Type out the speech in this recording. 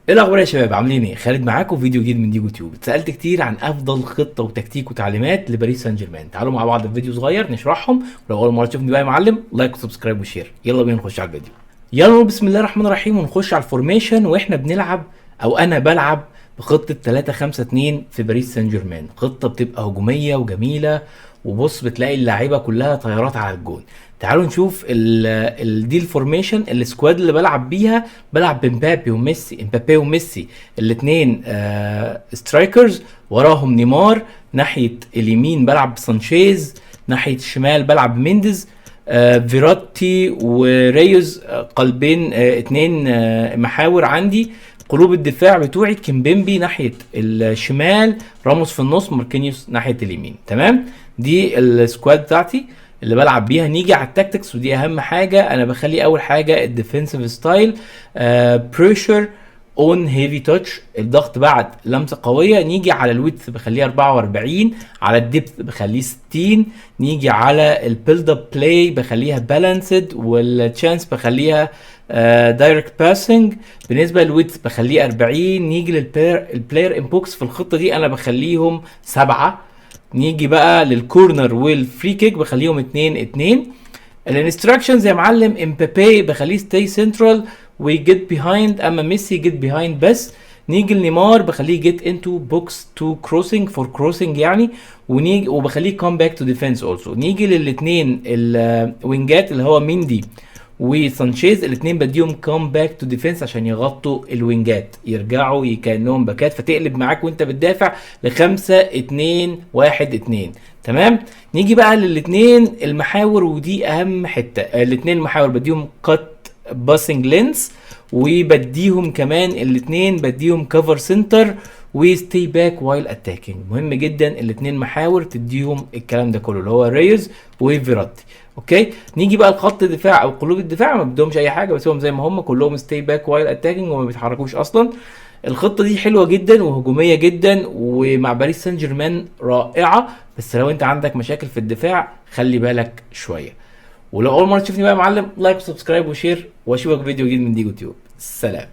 ايه الاخبار يا شباب؟ عاملين ايه؟ خالد معاكم فيديو جديد من ديجو تيوب. اتسالت كتير عن افضل خطه وتكتيك وتعليمات لباريس سان جيرمان. تعالوا مع بعض في فيديو صغير نشرحهم، ولو اول مره تشوفني بقى يا معلم لايك وسبسكرايب وشير. يلا بينا نخش على الفيديو. يلا نقول بسم الله الرحمن الرحيم ونخش على الفورميشن. واحنا بنلعب او انا بلعب بخطه 3-5-2 في باريس سان جيرمان. خطه بتبقى هجوميه وجميله، وبص بتلاقي اللاعيبه كلها طيارات على الجون. تعالوا نشوف دي الفورميشن السكواد اللي بلعب بيها. بلعب امبابي وميسي الاثنين سترايكرز، وراهم نيمار. ناحيه اليمين بلعب سانشيز، ناحيه الشمال بلعب مينديز. فيراتي وريوز قلبين، اتنين محاور عندي. قلوب الدفاع بتوعي كيمبيمبي ناحيه الشمال، راموس في النص، ماركينيوس ناحيه اليمين. تمام، دي السكواد بتاعتي اللي بلعب بيها. نيجي على التاكتكس، ودي اهم حاجه. انا بخلي اول حاجه الديفنسيف ستايل، بريشر اون هيفي تاتش، الضغط بعد لمسه قويه. نيجي على الويدث بخليه 44، على الديبث بخليه 60. نيجي على البيلد اب بلاي بخليها بالانسد، والتشانس بخليها دايركت باسنج. بالنسبه للويدث بخليه 40. نيجي للبلاير انبوكس في الخطه دي انا بخليهم 7. نيجي بقى للكورنر والفري كيك بخليهم 2-2. الانستراكشنز يا معلم، امبابي بخليه ستي سنترال وجيت بيهايند، اما ميسي جيت بيهايند بس. نيجي لنيمار بخليه جيت انتو بوكس تو كروسنج فور كروسنج يعني، ونيجي وبخليه كوم باك تو ديفense اولسو. نيجي للاثنين الوينجات اللي هو ميندي وسانشيز، الاثنين بديهم كوم باك تو ديفense عشان يغطوا الوينجات، يرجعوا كانهم باكات، فتقلب معاك وانت بتدافع ل5-2-1-2. تمام. نيجي بقى للاثنين المحاور، ودي اهم حته. الاثنين المحاور بديهم كات باسنج لينس، وبديهم كمان الاثنين بديهم كفر سنتر وستي باك وايل اتاكينج. مهم جدا الاثنين محاور تديهم الكلام ده كله، اللي هو ريوز وفيراتي. اوكي، نيجي بقى لخط الدفاع او قلوب الدفاع، ما بدهمش اي حاجه، بس هم زي ما هم كلهم ستي باك وايل اتاكينج وما بيتحركوش اصلا. الخطه دي حلوه جدا وهجوميه جدا، ومع باريس سان جيرمان رائعه. بس لو انت عندك مشاكل في الدفاع خلي بالك شويه. ولو اول مره تشوفني بقى يا معلم لايك وسبسكرايب وشير، واشوفك فيديو جديد من ديجو تيوب. سلام.